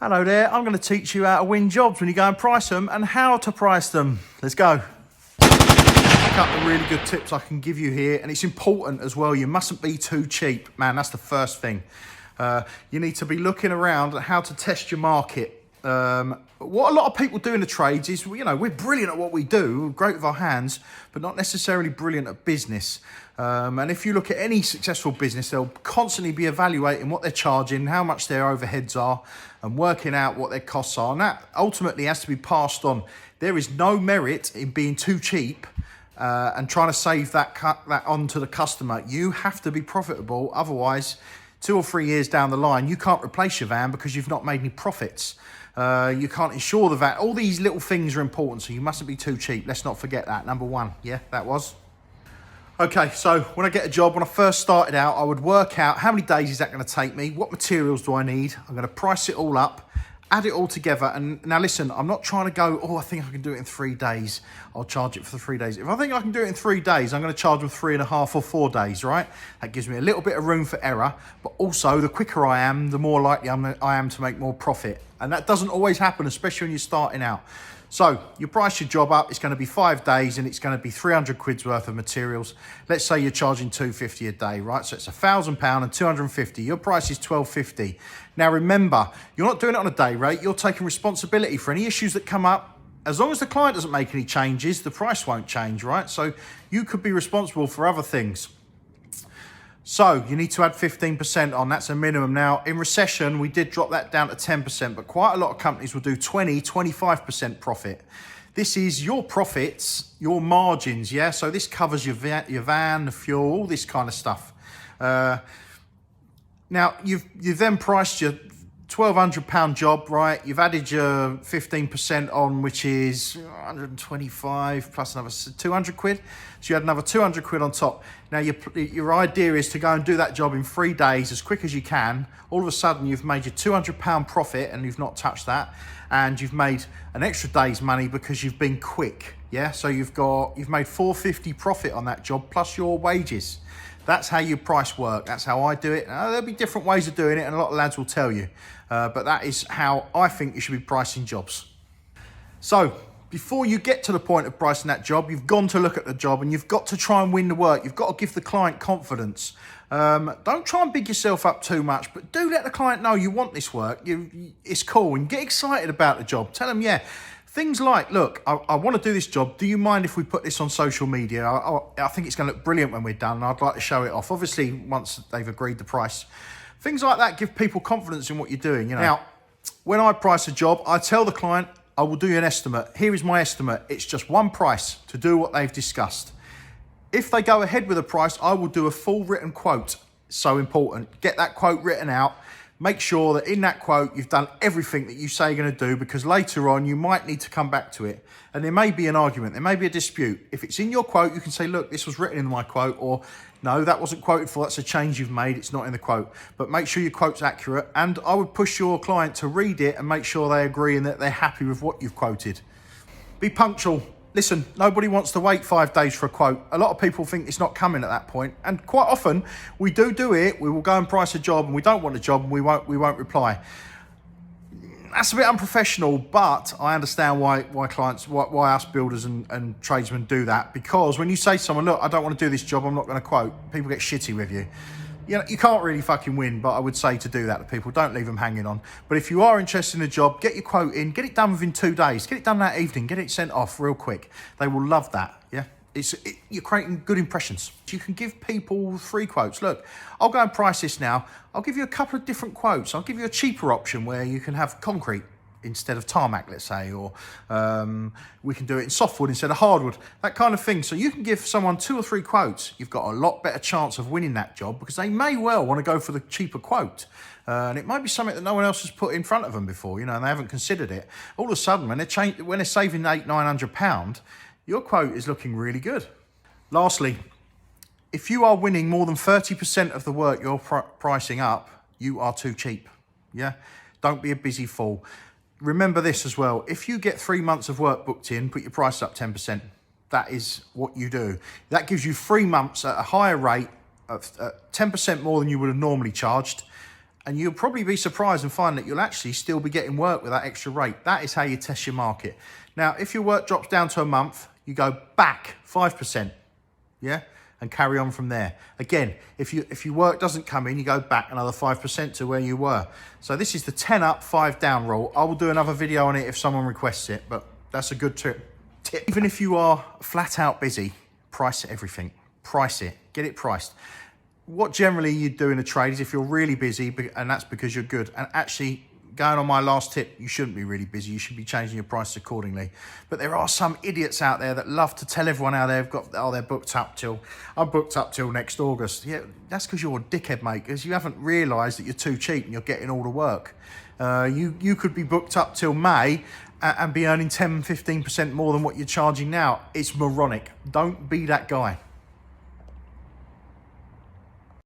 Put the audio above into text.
Hello there, I'm going to teach you how to win jobs when you go and price them and how to price them. Let's go. A couple of really good tips I can give you here, and it's important as well. You mustn't be too cheap, man. That's the first thing. You need to be looking around at how to test your market. What a lot of people do in the trades is, we're brilliant at what we do, we're great with our hands, but not necessarily brilliant at business. And if you look at any successful business, they'll constantly be evaluating what they're charging, how much their overheads are, and working out what their costs are. And that ultimately has to be passed on. There is no merit in being too cheap and trying to save that on to the customer. You have to be profitable. Otherwise, 2 or 3 years down the line, you can't replace your van because you've not made any profits. You can't insure the van. All these little things are important, so you mustn't be too cheap. Let's not forget that. Number one. Yeah, that was. Okay, so when I get a job, when I first started out, I would work out how many days is that going to take me? What materials do I need? I'm going to price it all up, add it all together. And now listen, I'm not trying to go, I think I can do it in 3 days. I'll charge it for the 3 days. If I think I can do it in 3 days, I'm going to charge them 3.5 or 4 days, right? That gives me a little bit of room for error, but also the quicker I am, the more likely I am to make more profit. And that doesn't always happen, especially when you're starting out. So you price your job up, it's going to be 5 days and it's going to be 300 quid's worth of materials. Let's say you're charging 250 a day, right? So it's £1,000 and 250. Your price is 1250. Now remember, you're not doing it on a day rate. You're taking responsibility for any issues that come up. As long as the client doesn't make any changes, the price won't change, right? So you could be responsible for other things. So you need to add 15% on, that's a minimum. Now in recession, we did drop that down to 10%, but quite a lot of companies will do 20, 25% profit. This is your profits, your margins, yeah? So this covers your van, the fuel, all this kind of stuff. Now you've then priced your £1,200 job, right? You've added your 15% on, which is 125 plus another 200 quid. So you had another 200 quid on top. Now your idea is to go and do that job in 3 days as quick as you can. All of a sudden you've made your £200 profit and you've not touched that. And you've made an extra day's money because you've been quick. Yeah, so you've made £450 profit on that job plus your wages. That's how your price work. That's how I do it. Now, there'll be different ways of doing it, and a lot of lads will tell you. But that is how I think you should be pricing jobs. So before you get to the point of pricing that job, you've gone to look at the job and you've got to try and win the work. You've got to give the client confidence. Don't try and big yourself up too much, but do let the client know you want this work. It's cool, and get excited about the job. Tell them, yeah. Things like, look, I want to do this job. Do you mind if we put this on social media? I think it's going to look brilliant when we're done. I'd like to show it off. Obviously, once they've agreed the price. Things like that give people confidence in what you're doing. Now, when I price a job, I tell the client, I will do you an estimate. Here is my estimate. It's just one price to do what they've discussed. If they go ahead with a price, I will do a full written quote. So important. Get that quote written out. Make sure that in that quote, you've done everything that you say you're going to do, because later on you might need to come back to it. And there may be an argument, there may be a dispute. If it's in your quote, you can say, look, this was written in my quote, or no, that wasn't quoted for, that's a change you've made, it's not in the quote. But make sure your quote's accurate. And I would push your client to read it and make sure they agree and that they're happy with what you've quoted. Be punctual. Listen, nobody wants to wait 5 days for a quote. A lot of people think it's not coming at that point. And quite often we do it. We will go and price a job and we don't want a job and we won't reply. That's a bit unprofessional, but I understand why us builders and tradesmen do that. Because when you say to someone, look, I don't want to do this job, I'm not going to quote, people get shitty with you. You can't really fucking win, but I would say to do that to people. Don't leave them hanging on. But if you are interested in a job, get your quote in, get it done within 2 days, get it done that evening, get it sent off real quick. They will love that, yeah? You're creating good impressions. You can give people 3 quotes. Look, I'll go and price this now. I'll give you a couple of different quotes. I'll give you a cheaper option where you can have concrete instead of tarmac, let's say, or we can do it in softwood instead of hardwood, that kind of thing. So you can give someone 2 or 3 quotes. You've got a lot better chance of winning that job because they may well want to go for the cheaper quote. And it might be something that no one else has put in front of them before, and they haven't considered it. All of a sudden, when they're saving £800-900, your quote is looking really good. Lastly, if you are winning more than 30% of the work you're pricing up, you are too cheap, yeah? Don't be a busy fool. Remember this as well. If you get 3 months of work booked in, put your price up 10%. That is what you do. That gives you 3 months at a higher rate of 10% more than you would have normally charged. And you'll probably be surprised and find that you'll actually still be getting work with that extra rate. That is how you test your market. Now, if your work drops down to a month, you go back 5%, yeah? And carry on from there. Again, if your work doesn't come in, you go back another 5% to where you were. So this is the 10 up, 5 down rule. I will do another video on it if someone requests it, but that's a good tip. Even if you are flat out busy, price everything. Price it, get it priced. What generally you do in a trade is if you're really busy, and that's because you're good, and actually going on my last tip, you shouldn't be really busy. You should be changing your prices accordingly. But there are some idiots out there that love to tell everyone how they've got, oh, they're booked up till, I'm booked up till next August. Yeah, that's because you're a dickhead, mate, because you haven't realised that you're too cheap and you're getting all the work. You could be booked up till May and be earning 10, 15% more than what you're charging now. It's moronic. Don't be that guy.